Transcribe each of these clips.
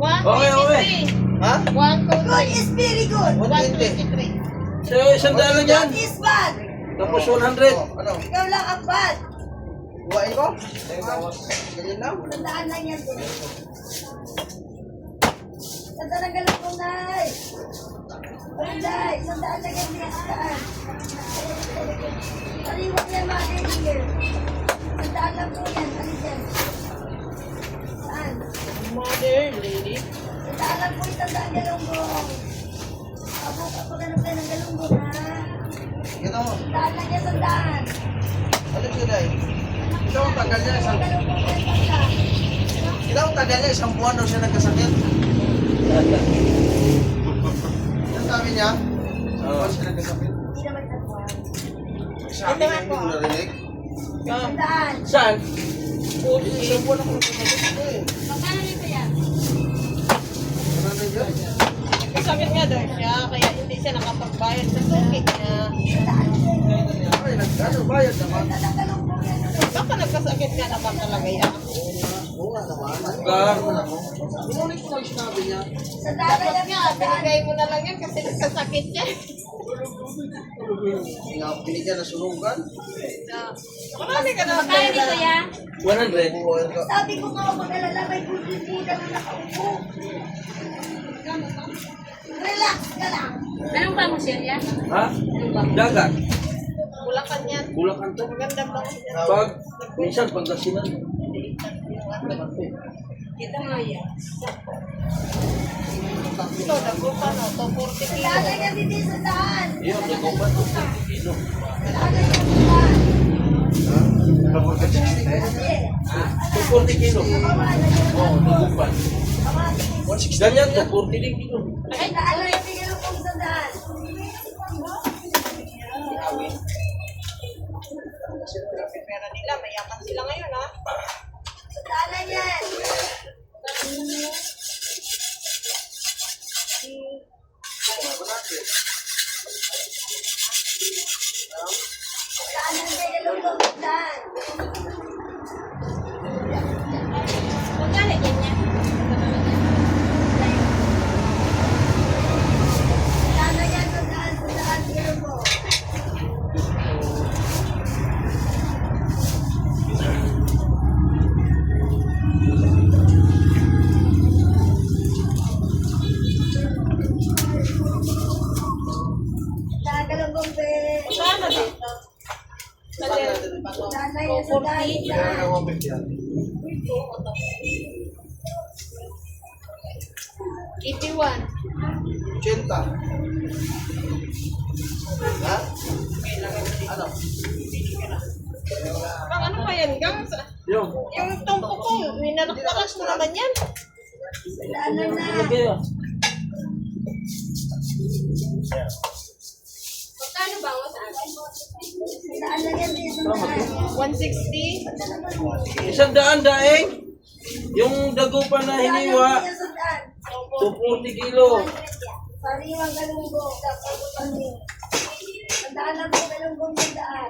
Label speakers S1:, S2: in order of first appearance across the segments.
S1: Okay. Ha?
S2: 1, 2, 3.
S3: Good is very good.
S2: 123.
S1: So, isang daan lang yan.
S3: That is bad.
S1: Tapos 100.
S4: Ano?
S3: Ikaw lang ang bad.
S4: Buwain ko? Ganyan lang.
S3: Tandaan lang yan. Tandaan ang galong ko, Nay. Nay, tandaan lang yan. Pariwag yan, mga kaibigan. Tandaan lang po yan. Alis yan. Saan?
S2: Mother, lady.
S3: Tandaan lang po yung tandaan galunggong. Abo ka pa ganun kayo ng galunggong, ha?
S4: Gito mo.
S3: Tandaan lang yan, tandaan.
S4: Ano sila eh? Ito ang tagal niya.
S3: Galunggong yan, tandaan.
S4: Ito ang tagal niya. Isang buwan daw siya nagkasakit. Ang sabi niya? Isang buwan siya nagkasakit.
S3: Hindi naman tandaan.
S4: Sabi niya, hindi ko narinig.
S3: Tandaan.
S1: Saan?
S4: Isang buwan ako nagkasakit ko eh.
S3: Magkano nito yan?
S4: Ano na yun?
S2: Sakit nga daw siya, kaya hindi siya nakapagbayad sa sukit niya.
S4: Ay, nagkano bayad naman.
S3: Tandaan galunggong yan.
S2: Baka nagkasakit nga naman talaga yan.
S4: Oo nga naman.
S1: Gar.
S4: Inulit ko lang sinabi niya.
S3: Tandaan lang
S2: Dapat
S3: yan,
S2: nga,
S3: tandaan.
S2: binigay mo na lang yan kasi nagkasakit siya.
S4: Hindi nga binigyan na sunugan.
S2: Marami ka naman.
S3: Magkano nito yan?
S1: 100.
S4: Buwain ka.
S3: Sabi ko nga, mag-alala, may kulti-kulti na nakaupo. Relax ka lang. Anong pa mo siya?
S1: Ha? Dagat.
S2: Bulakan yan.
S1: Bulacan to.
S2: Maganda ba?
S1: Pag, minsan Pangasinan.
S2: Kita nga yan. Ito, dagupa no. Ito, 40 kilo.
S3: Tandaan yan, hindi sa daan.
S1: Yun, nagupan. 240 kilo.
S3: Tandaan yan sa daan.
S1: 240 kilo. Oo, nagupan. Ganyan, 240 din kilo.
S3: Tandaan lang yan, tingnan kung sa daan.
S2: Pera nila, mayaman sila ngayon ha.
S3: Tandaan lang yan. Tandaan lang yan, galunggong sa daan. Magkano yan niya? Tandaan lang yan, sa daan, galunggong. Tandaan galunggong, be.
S2: Sana dito.
S3: Tandaan lang yan, sa daan, daan.
S4: Kaya nga yan.
S2: 81.
S4: 80. Ha? Ano?
S2: Bang, ano pa yan? Gang,
S1: Yung.
S2: yung tumpo ko, minalakparas mo naman yan.
S3: Tandaan lang na.
S1: Lagay ah.
S2: Magkano ba ako sa akin?
S3: Tandaan lang yan, be, sa daan.
S2: 160.
S1: Isang daan daing. Yung dagupan na hiniwa,
S3: Tandaan lang yan, sa daan.
S1: 240 kilo.
S3: Sariwang galunggong, tapos panin. Tandaan lang po galunggong sa daan.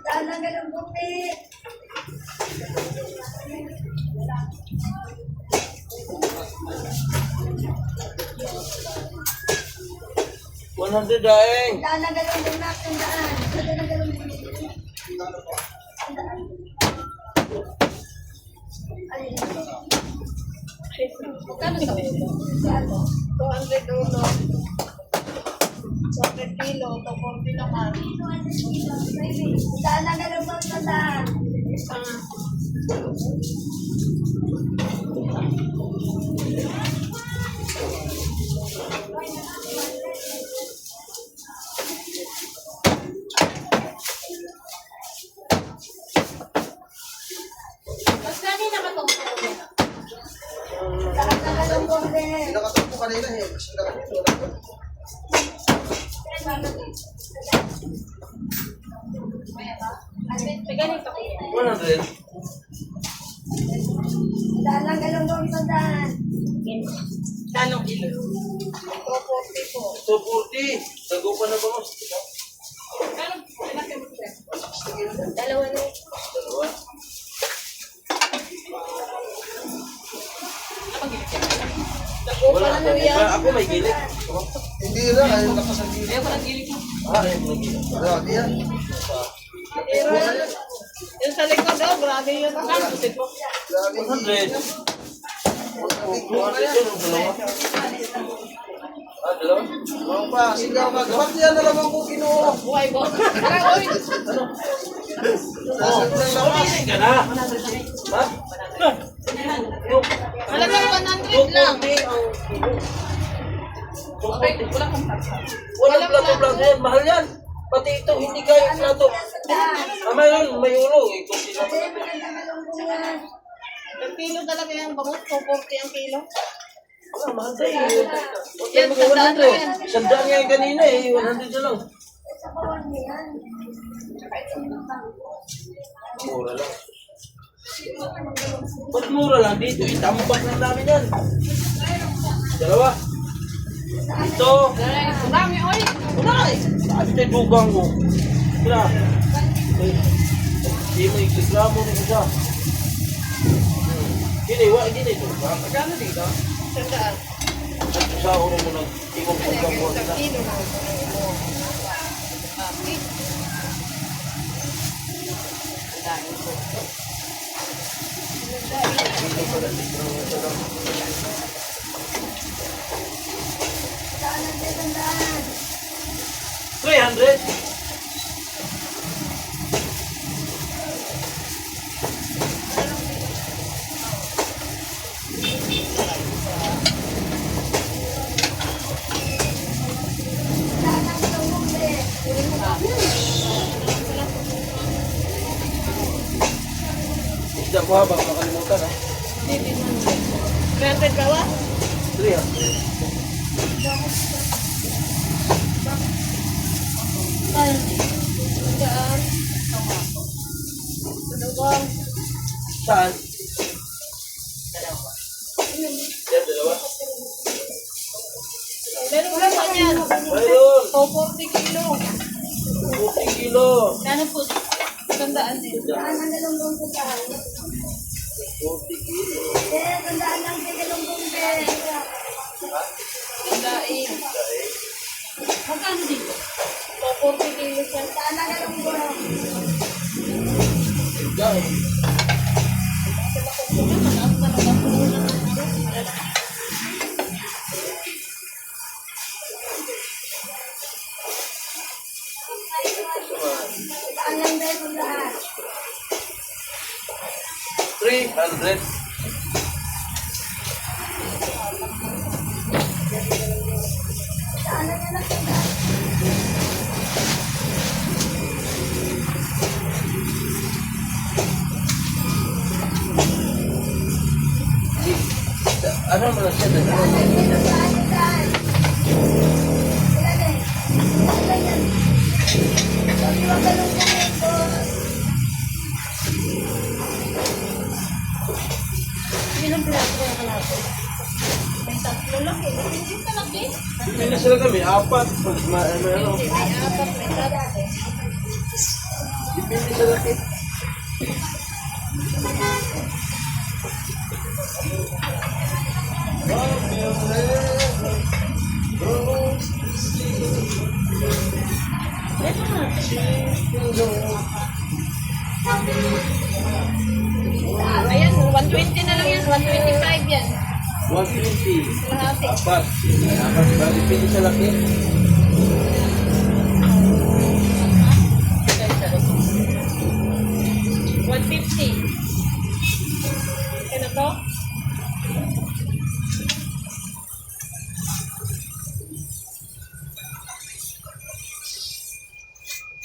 S3: Tandaan lang galunggong, be.
S1: $100 daing.
S3: Tandaan lang galunggong, nak, tandaan. Tandaan lang galunggong. Tandaan. Ayun.
S2: Magkano sa peso? 200 ulo. 200 kilo, 240 naman.
S3: Tandaan lang galunggong sa daan.
S2: Mas kanina ka itong
S3: Tandaan lang galunggong, be.
S4: Pinakatakbo kanina eh. Kasi nakakito.
S2: May ganito ko.
S1: 100.
S3: Tandaan lang galunggong sa daan.
S2: Kanong kilo? 240 po.
S1: 240. Dagupan na ba mo?
S2: Kano? Malaki mo siya? Dalawa na.
S1: Dalawa.
S2: Nag-upa na na yan.
S1: Ako may gilik.
S4: Hindi na, ayaw na kasagili.
S2: Ayaw ko ng gilig mo.
S1: Ayaw mo gilik.
S4: Grabe yan.
S2: Pero yung sa likod daw, grabe yun. Pusit mo.
S4: Grabe.
S1: 100. 200 yun, ang dalawa. Dalawa?
S4: Mga pa, sigaw ka. Ba't yan na naman kung kinuha?
S2: Buhay ko. Tara, oy.
S4: Sasaglang lakas.
S1: Pumili ka na. Ha?
S2: Halagang 100 lang.
S1: Walang plato-plato yan. Mahal yan. Pati ito, hindi kaya yung plato. May ulo. Ito sila.
S2: Ang kilo talaga yung bangus, 240 ang kilo.
S1: Mahal tayo.
S2: Yan, sandaan na yan.
S1: Sandaan nga yung kanina eh. 100 na lang. Mura lang. Ba't mura lang dito? Itambak lang namin yan. Dalawa. Ito.
S2: Ang dami, oy.
S1: Wala eh. Sabi tayo dugang mo. Wala. Hindi mo ikigramo na isa. Hindi, hindi dugang. Magkano dito?
S2: Sandaan.
S1: At sa ulo mo nag-ibang dugang mo.
S2: Isang kilo na.
S3: Saan ang tetandaan?
S1: 300.
S3: Saan ang tumumbe?
S1: Isda ko habang makalimutan ha.
S2: 300 ka ba?
S1: 300.
S2: Saan? Dalawang.
S1: Saan? Yan, dalawa.
S2: Meron ka pa yan.
S1: Mayroon.
S2: 240 kilo.
S1: 40 kilo.
S2: Ano po? Sandaan din.
S3: Saan ang galunggong sa saan?
S1: 40 kilo.
S3: Tandaan lang sa galunggong be.
S2: Sandain. Magkano dito? 240 kilo siya.
S3: Saan ang galunggong?
S1: Dahil.
S3: Saan lang be kung lahat?
S1: 300.
S3: Saan ang yan ang
S1: Ano mo na siya?
S2: Ilang plato kaya kalahati? May tatlo lang eh. Hindi ka lang eh.
S1: Hindi na sila kami, 4. Pag ano.
S2: Hindi, may apat, may tatlo.
S1: Depende sa laki.
S2: Ayan, 120 na lang yan. 125 yan.
S1: 120.
S2: Kalahati.
S1: 4. Ba, depende sa laki.
S2: Kaya na to?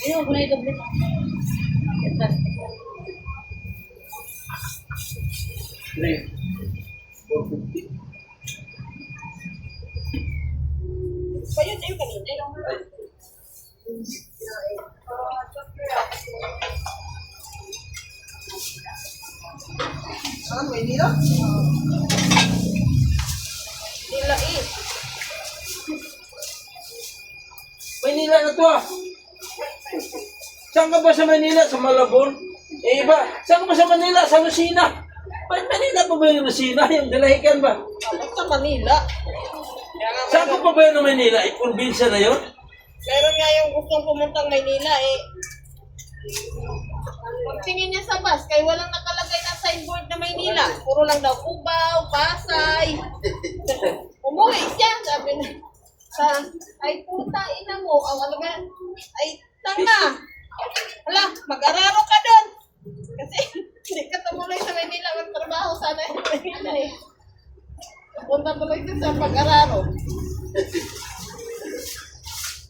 S2: Ayun, kung na i-doble. Ito.
S1: 3. 450.
S2: Ayun, ayun kanina.
S1: Ay.
S4: Saan? Maynila?
S2: Nila eh.
S1: Maynila na to ah. Saan ka ba sa Manila? Sa Malabon? Eh iba, saan ka ba sa Manila? Sa Lucena? Manila pa ba yung Lucina? Yung Dalahican ba?
S2: Tapos sa Manila. Kaya nga
S1: Saan ko pa ba yung Manila? I-convince na yun?
S2: meron nga yung gustong pumuntang Maynila eh. Pagtingin niya sa bus, kaya walang nakalagay na signboard na Maynila. Puro lang daw Cubao, Pasay. Umuwi siya, sabi na. Ay puta, ina mo. Ang ano ba? Ay, tanga. Hala, mag-araro ka doon. Kasi hindi ka tumuloy sa Maynila. Magtrabaho sana yung Maynila eh. Punta tuloy ka sa pag-araro.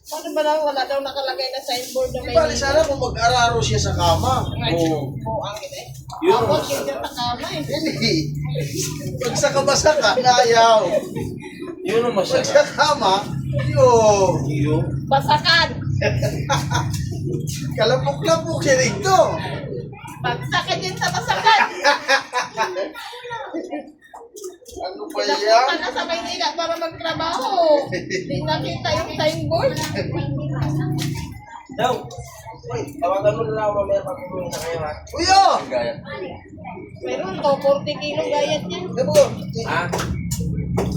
S2: Ano ba daw? Wala daw nakalagay na signboard na
S4: Di ba,
S2: Maynila.
S4: sana kung mag-araro siya sa kama.
S1: Oo.
S2: Oo, ang ina eh.
S1: Yun
S2: Ako,
S1: ang
S2: hindi sa kama eh.
S4: Hindi. Pag sa kabasa ka, ayaw.
S1: Yun ang
S4: Pag
S1: masarap.
S4: sa kama, yun.
S1: Yun.
S2: Basakan.
S4: Kalapok-lapok siya dito.
S2: Bagsakan din sa basakan.
S4: Ano ba
S2: Pinapunta
S4: yan?
S2: na sa Maynila para magtrabaho. Hindi nakita yung signboard.
S1: Daw. Uy, tawagan mo na lang ako mamaya pag umuwi na kayo ha.
S4: Kuya!
S1: Gaya.
S2: Meron to, 40 kilo gayat niya.
S4: Debo,
S1: Ha?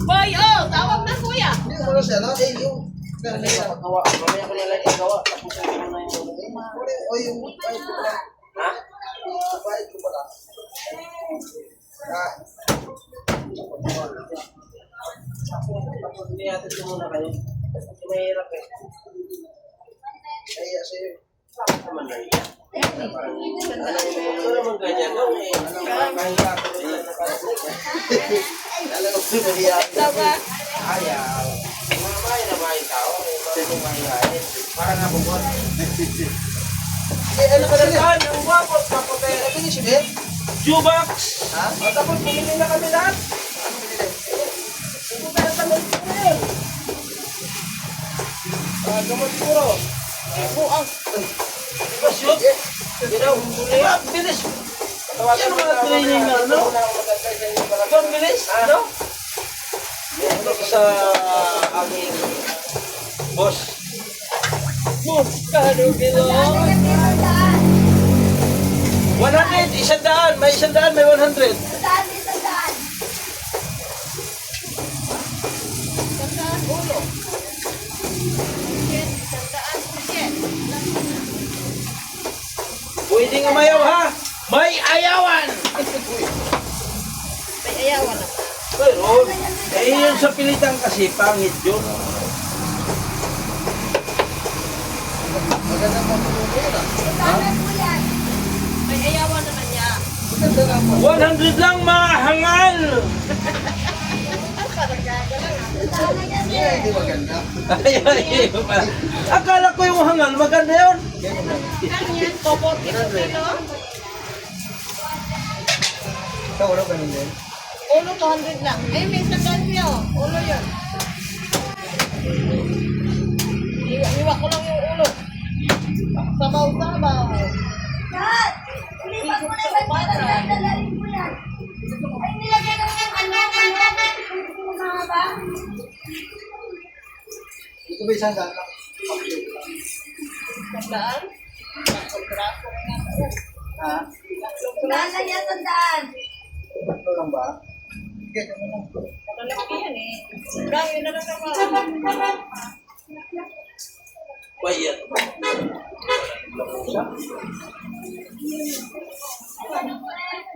S2: Boy, oh, tawag na kuya.
S4: hindi mo na siya, no? Eh, yung...
S1: Mamaya pagawa. Mamaya ko nila igawa. Tapos ko na yung...
S4: O, yung... Bayad ko pala.
S1: Ha?
S4: Bayad ko pala. Ah,
S1: Hindi natin ito muna kayo. Kasi mahirap eh.
S4: kaya sa'yo.
S1: Bakit naman na yun? Ito naman ganyan. No? Eh, nakakahiya ko rin na
S4: Alam ko, mahiya.
S2: Tama.
S1: ayaw. Mga bahay na bahay tao. Bakit yung mahihayin? Para nga bukod.
S4: Eh, ano ka na yan?
S1: Saan? Ang guwapo. Kapote.
S4: Ano ni si Ben?
S1: Jubax!
S4: Ha?
S1: At tapos bumili na kami lahat.
S4: Ano binili?
S1: Pupunta na kami rin. Gamot puro.
S2: Buang.
S1: Diba shoot? Diba, diba, bilis. Yan mga training na, no? Diba, bilis, no? Ito sa aming boss. Boss, kano kilo?
S3: Daanan yan, meron daan.
S1: 100, 100. May 100, may 100.
S3: Daan din sa daan.
S2: Sandaan ulo. Shit, sandaan shit.
S1: Pwedeng umayaw, ha? May ayawan!
S2: May ayawan na.
S1: Pero, yun sa pilitan kasi, pangit yun.
S4: Maganda pa po yun, ah.
S3: Daanan po yan.
S2: May ayawan naman niya.
S4: Maganda nga po.
S1: 100 lang mga hangal!
S2: Parang gagalang ah.
S3: Daanan yan,
S4: Hindi,
S3: sir.
S4: hindi maganda.
S1: Ay, akala ko yung hangal, maganda yun.
S2: Ano yan? 40 kilo?
S4: Ikaw, wala ganun din.
S2: Ulo 200 lang. Ay, may sandaan niya oh. Ulo yun. Iwa ko lang yung ulo. Sabaw-sabaw.
S3: Dad, ulipas mo na sa daan. Dalarin po yan. Ay, nilagyan lang yan. Mga ba?
S4: Ito ba isang daan lang?
S2: Sandaan? Tatlong braso rin ako.
S4: Ha?
S3: Daanan yan sa daan.
S4: Ito lang ba? Sige, ito lang.
S2: Malalaki yan eh. Lang, yun na lang naman.
S1: Bayad.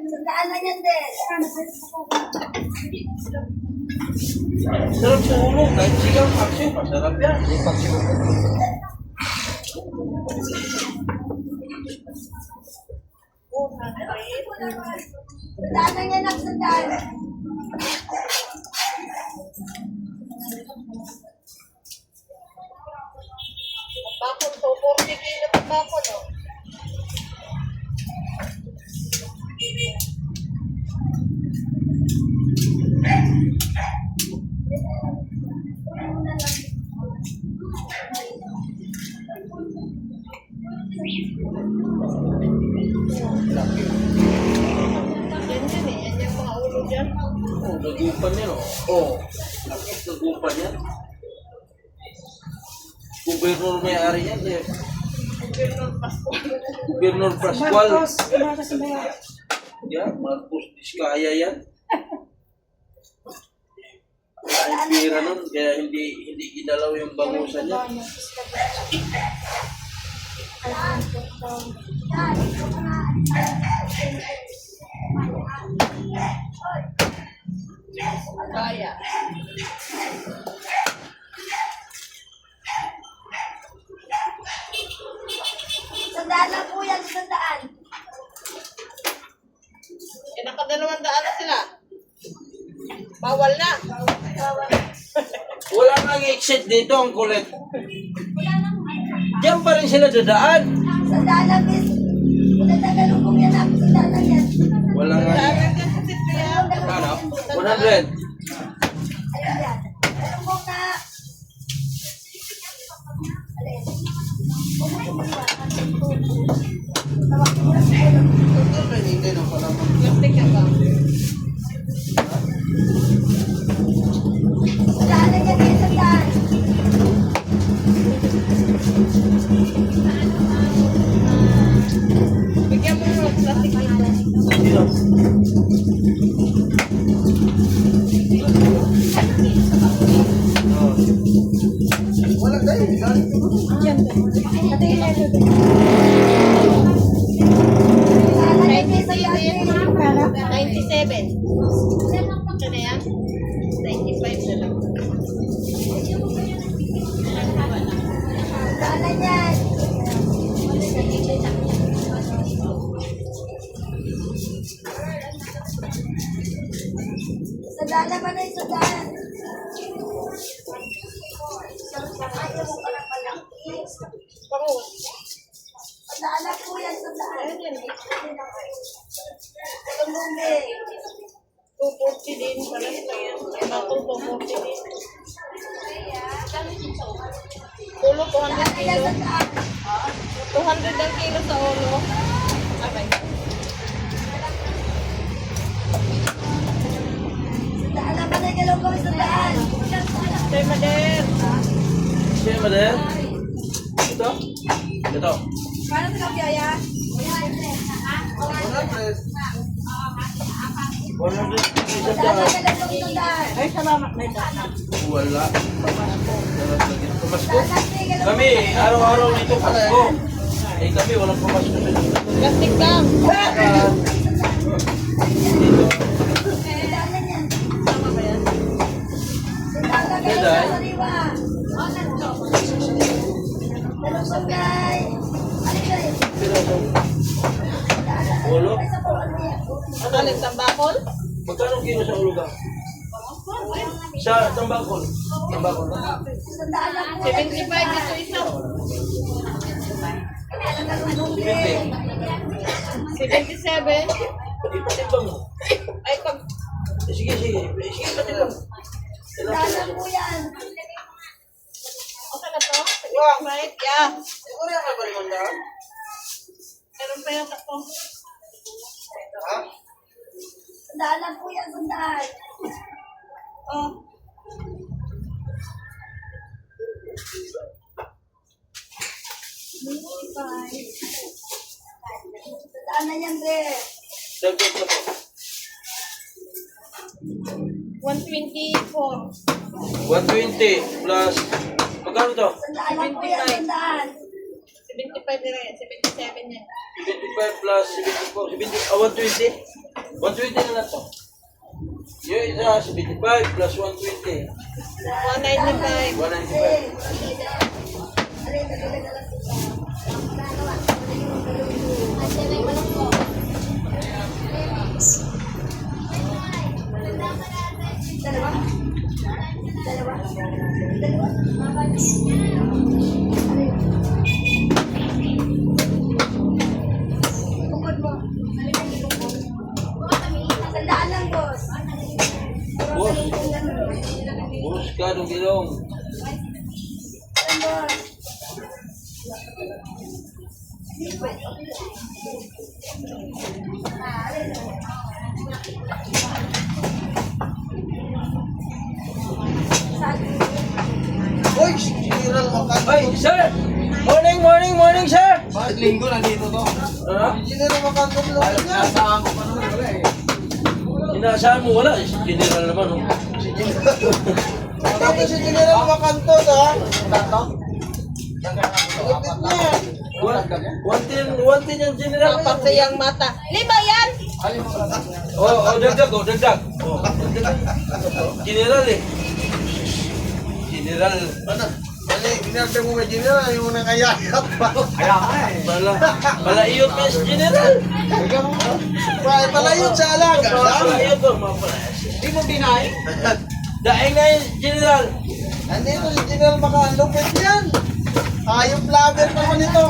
S3: Sa daanan yan din.
S1: Sarap sa ulo, kahit sigaw, aksyo, masarap yan.
S3: Daanan yan ang sa daan.
S2: Bakon to, 40 kilo pa bakon oh. Yan yan eh, yan yung mga ulo dyan.
S1: Oh, nagupan yan, oh. Oh, lakit, nagupan yan. Gobernur may-ari yan, eh.
S2: Gobernur Pascual.
S1: Gobernur Pascual. Yan, Marcos Vizcaya yan. Ang pira nun, kaya hindi ginalaw yung bangusan niya.
S2: Kaya.
S3: Sandaan lang po yan, sandaan.
S2: Eh, nakadalawang daan na sila. Bawal na.
S1: Wala nang exit dito, ang kulit. Diyan pa rin sila dadaan.
S3: Sandaan lang, miss. Kung natagalong yan ako, sandaan lang yan.
S1: Wala nga.
S2: Sabi ka sa sitya.
S1: Ano? 100.
S3: Ayun yan. Ayun po na. Alin?
S4: Hindi na pala.
S2: Plastic ka ba?
S3: Sandaan lang yan, miss. Sandaan.
S2: Bigyan mo ng plastic dito.
S1: Sino?
S4: Wala tayo. Galing ko.
S3: Sandaan lang yan, miss. Sandaan lang.
S2: 97. Ito na yan? 95 na lang.
S3: Sandaan lang yan. Sandaan naman ay sandaan. Ayaw mo pala malaki.
S2: Pangus.
S3: Sandaan lang po yan, sandaan.
S2: Ayun yan.
S3: Walang bumbi.
S2: 240 din. Palas lang yan. Matong 240 din. Ulo, 200
S3: Sandaan lang yan,
S2: kilo.
S3: sandaan.
S2: 200 ang kilo sa ulo. Okay.
S3: Sandaan naman ay galaw ko, sandaan.
S2: Sir Mader.
S1: Sino ba din? Ito? Ito.
S3: Paano sa kaya?
S1: 100.
S3: Sandaan
S1: Isang
S3: lang
S1: daan.
S3: galaw ko, sandaan.
S2: Ay, salamat na daan.
S1: Wala. Pamasko.
S3: Sandaan lang ay galaw ko.
S1: Kami, araw-araw dito Pasko. Eh kami, walang pamasko.
S2: Plastic lang.
S3: Sandaan lang yan. Sandaan lang galaw
S1: Sandaan.
S3: sa sariwa. Dalawang sangay. Ano yun?
S1: Ulo?
S3: Ay, sa puwan mo yan.
S2: Ano alin, tambakol?
S1: Magkano kilo sa ulo ka? Sa tambakol. Tambakol ba?
S3: Sandaan lang po.
S2: 75 ito isa.
S3: Dalawang bumbi.
S2: 77.
S1: Ipatibang mo.
S2: Ay, pag
S1: Sige, sige. Sige, patibang.
S3: Sandaan lang po yan.
S2: okay na to? Wow. Right, yeah.
S1: Siguro yung ka ba naman daan?
S2: Meron pa yung ito.
S1: Ha?
S3: Sandaan lang po yan, sandaan.
S2: Oh.
S3: Sandaan na yan, Dre.
S1: Dagdag na po.
S2: 124.
S1: 120 plus... Magkano to?
S3: Sandaan lang po yan, sandaan.
S2: 75 nila yan. 77 yan.
S1: 75 plus 74. 120? 120 na lang to. Yung isa, 75 plus 120.
S2: 195.
S1: 195.
S3: Dalawa? Dalawa? Dalawa? Bukod mo. Sandaan lang, boss.
S1: Boss. Boss ka nung ilong.
S3: Sandaan, boss.
S4: Uy, siniral mo ka.
S1: Ay, sir! Morning, morning, morning, sir!
S4: Bakit linggo nandito to?
S1: Ha?
S4: Siniral mo ka. Ayaw, sinasaan ko pa naman.
S1: Inaasahan mo, wala. Si General naman. Oh.
S4: Dito si General Makantos, ha? Lupit niya.
S1: Wanted yung General.
S2: Patay ang mata. Lima yan!
S1: Dagdag. Dagdag. General eh. General.
S4: Ano? Ginagda mo may General, yung unang kayakap pa.
S5: Kaya nga eh.
S1: Palaiyot ka si General.
S4: Palayot sa alaga.
S1: Palaiyot ko, mga palayas.
S5: Di mo deny.
S1: Daing na yung General.
S4: Andito si General Makalupit yan. Ayong vlogger naman ito.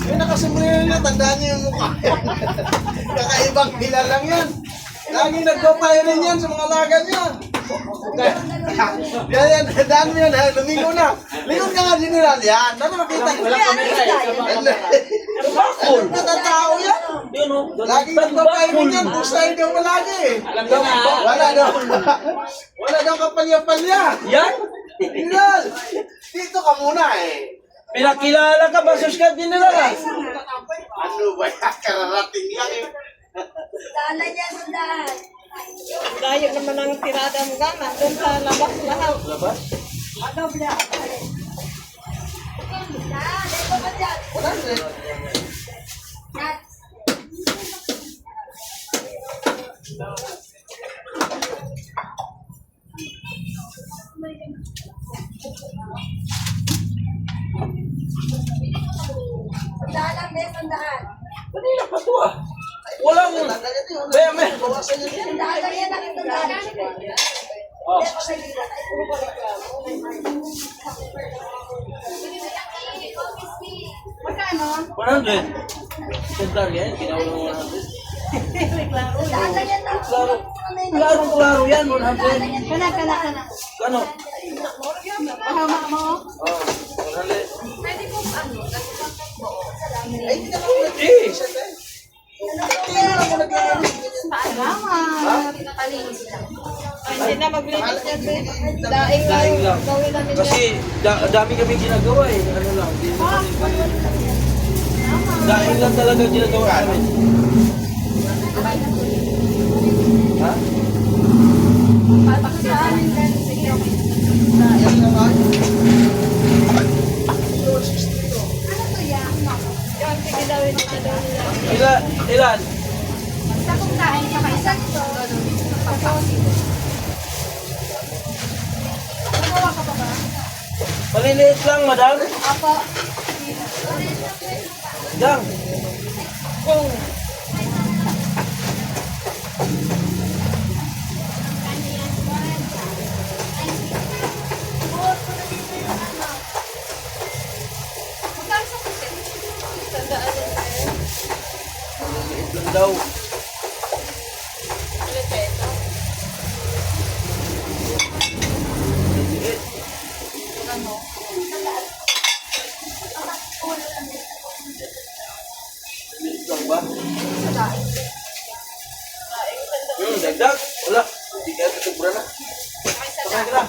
S4: Yung nakasumbrero niya, tandaan niyo yung mukha yan. Kakaibang lang yan. Laging nagpapayarin yan sa mga alaga niya. Yan, tandaan mo yan, ha? Lumingo na. Lingon ka nga, General. Yan, dami nakita.
S5: Wala kamera eh.
S1: Bakul.
S4: Natatao yan.
S1: Yun o.
S4: Laging nagpapayarin yan. Kung sa'yo daw malagi eh.
S5: Alam ko na.
S4: Wala daw kapalya-palya.
S1: Yan.
S4: General, dito ka muna eh.
S1: Pinakilala ka ba, Suskat General?
S4: Ano ba yan? Kararating lang eh.
S3: Dala niya, sundan.
S2: Layo naman ang tirada mo gana. Doon sa labas lahat.
S1: Labas?
S3: Doble ako. Dito ba dyan?
S4: Wala na eh.
S3: Nat. Sandaan lang, be, sandaan.
S1: Kanina pa to ah. Walang... May...
S3: Sandaan lang yan, nakitandaan.
S1: Oh.
S3: Magkano?
S1: 100. Sentral yan. Ginawa ng 100.
S3: Sandaan lang yan,
S1: Klaro. Klaro yan. 100.
S3: Kana.
S1: Ano?
S3: Mahama mo?
S1: Oh. 100.
S4: Eh,
S2: Hindi na maglinis yan, be. Daing
S1: Daing lang.
S2: Gawin namin yan.
S1: Kasi dami kami ginagawa eh. Ano lang. Daing lang talaga ginagawa namin. Ha?
S4: yan naman.
S2: Yan, sige gawin nila daw nila.
S1: Ilan? Maliliit lang, madam.
S3: Apo.
S1: Lang.
S2: Kung tandaan nila.
S1: Maliliit lang daw. Maliliit. Maliliit lang ba? Dagdag. Wala. Hindi kaya tutubra na. Sabay ka na.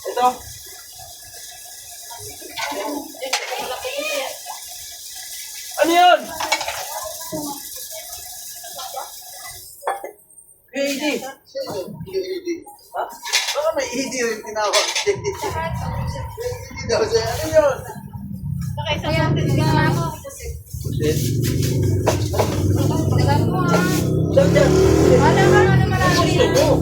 S1: Ito. Ano yun? PAD.
S4: Ha? Baka may ED rin tinawag. ED daw siya. Ano yun?
S1: Pusit. Saan dyan? Gusto mo.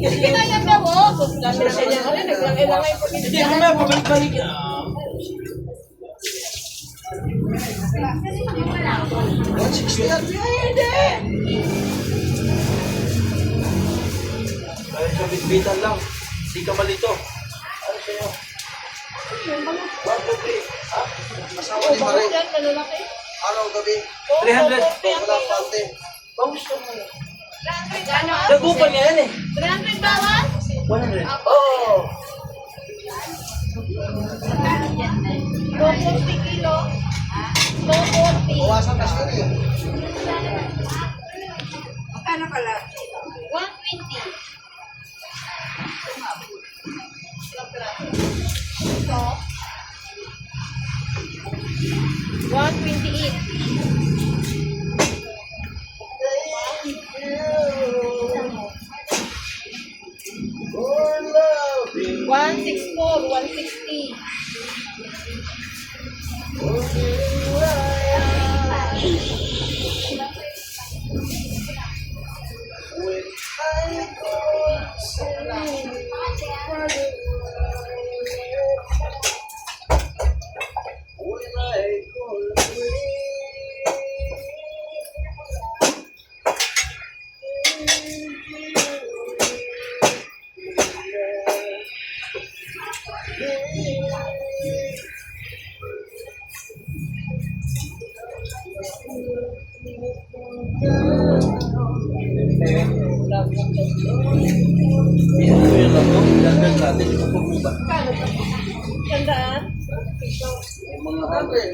S2: Sige na yan daw, oh. Sus, dami na ganyan. Ano, naglang-ilangay po.
S1: Hindi ko na pabalik-balik.
S4: 160 yan.
S1: Ay, sa bitbitan lang. Hindi ka malito. Ano sa'yo? 150. Ha?
S4: Asawa ni Marie.
S2: Yan, malalaki.
S4: Araw gabi.
S1: 300.
S4: Wala pante.
S1: Gusto mo.
S2: Ano?
S1: Nagupan niya yan eh.
S2: 300 bawat?
S1: 100. Oh!
S2: 240 kilo. 240.
S4: Bawasan na siya eh.
S3: Magkano pala?
S2: 120. Ito. 128. 164, 160.
S1: Ito yun lang to. Dagdag natin. Ito po ba?
S2: Tandaan.
S1: Mga ano eh.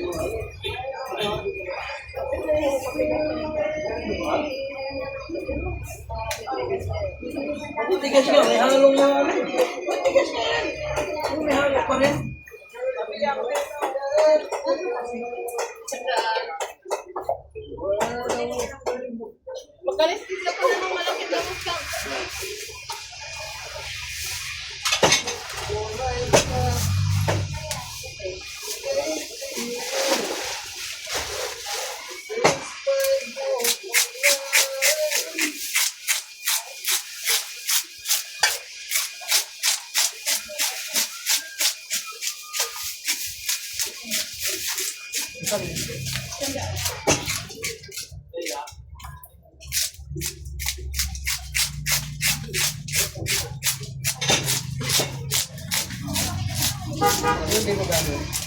S1: Matigas ka. May halong mga ano. Matigas ka yan. May halo pa rin.
S2: Tandaan. Magkalistis ka pa na ng malaking damot ka.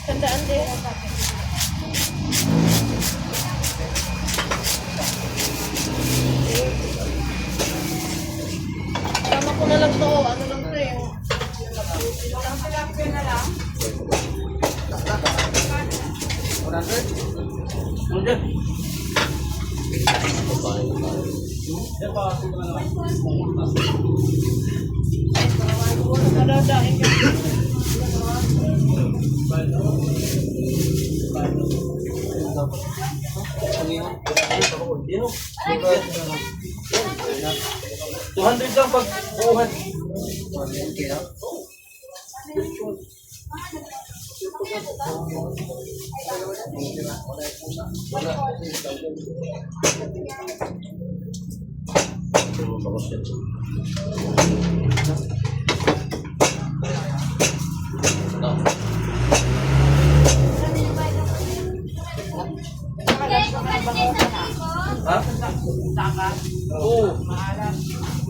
S2: Tandaan din. Tama ko na lang to. Ano lang to eh.
S1: Ano dyan?
S2: Madadaing ka.
S1: Yun. 200 lang pag buuhan. Ha? Oo.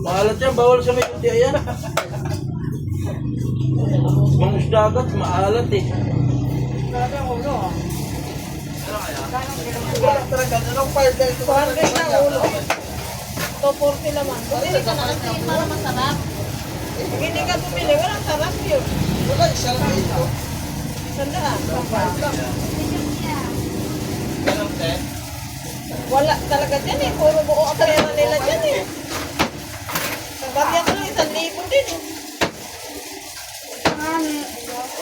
S1: Maalat yan, bawal sa may kuti ayan. Mangus dagat, maalat eh.
S4: Anong file na ito?
S2: 200 na ulo. To 40 naman. Bumili ka na kasi para masarap. Pag hindi ka bumili, walang sarap yun.
S4: Wala, isa lang ito.
S2: Tandaan.
S4: Ganun din.
S2: Wala talaga dyan eh. Puro buo ang pera nila dyan eh. Sa barya ko lang 1,000 din eh.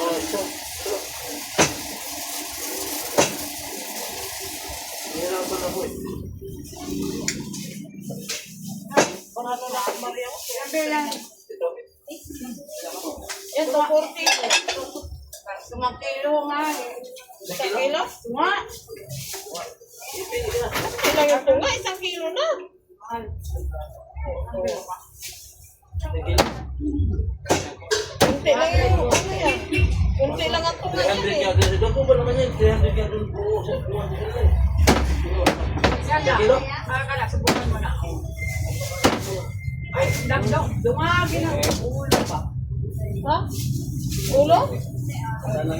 S1: Oh, ito. Hirapan ako eh.
S2: Panalo na ang barya ko.
S1: Ito.
S2: Yan, to 40.
S3: Sumakilo nga eh.
S2: Isang kilo?
S3: Nga.
S2: Ilang yung tunga? 1 kilo na. Kunti lang yung ano yan. Kunti lang ang tunga
S1: 300
S2: yan
S1: nga
S2: eh.
S1: doon. Ito ba naman yan? 300 nga doon po sa 200 eh.
S3: Sana.
S1: Kilo?
S3: Kala, subukan mo na. Ay, dagdag. Dumagi na ulo pa.
S2: Ha? Ulo?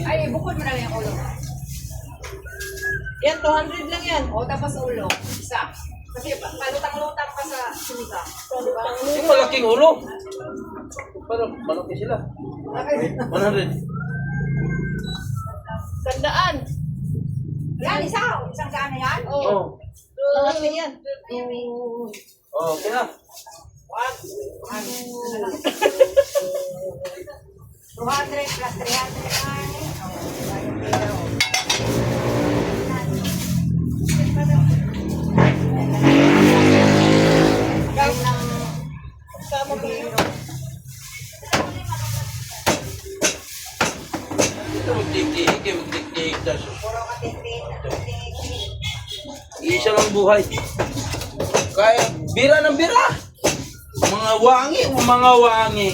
S3: Ay, bukod mo na lang yung ulo.
S2: Yan, 200 lang yan.
S3: O, tapos ulo. Isa. Kasi palutang-lutang pa sa sinigang. Diba?
S1: Yung malaking ulo. Parang malaki sila. 100.
S2: Tandaan.
S3: Yan, isang daan na yan.
S2: Oo. Lahat yan.
S1: Oh, okay na.
S3: 200 plus 300 ay.
S2: Sama ba yun?
S1: magdikdik, magdikdik. Isa lang buhay. Kaya bira ng bira. Mga wangi, mga wangi.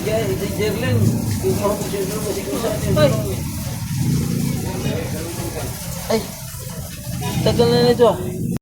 S1: Kaya, ito Jerlyn. Kung mo ako siya kasi kung saan yun. Ay, tagal na nito ah.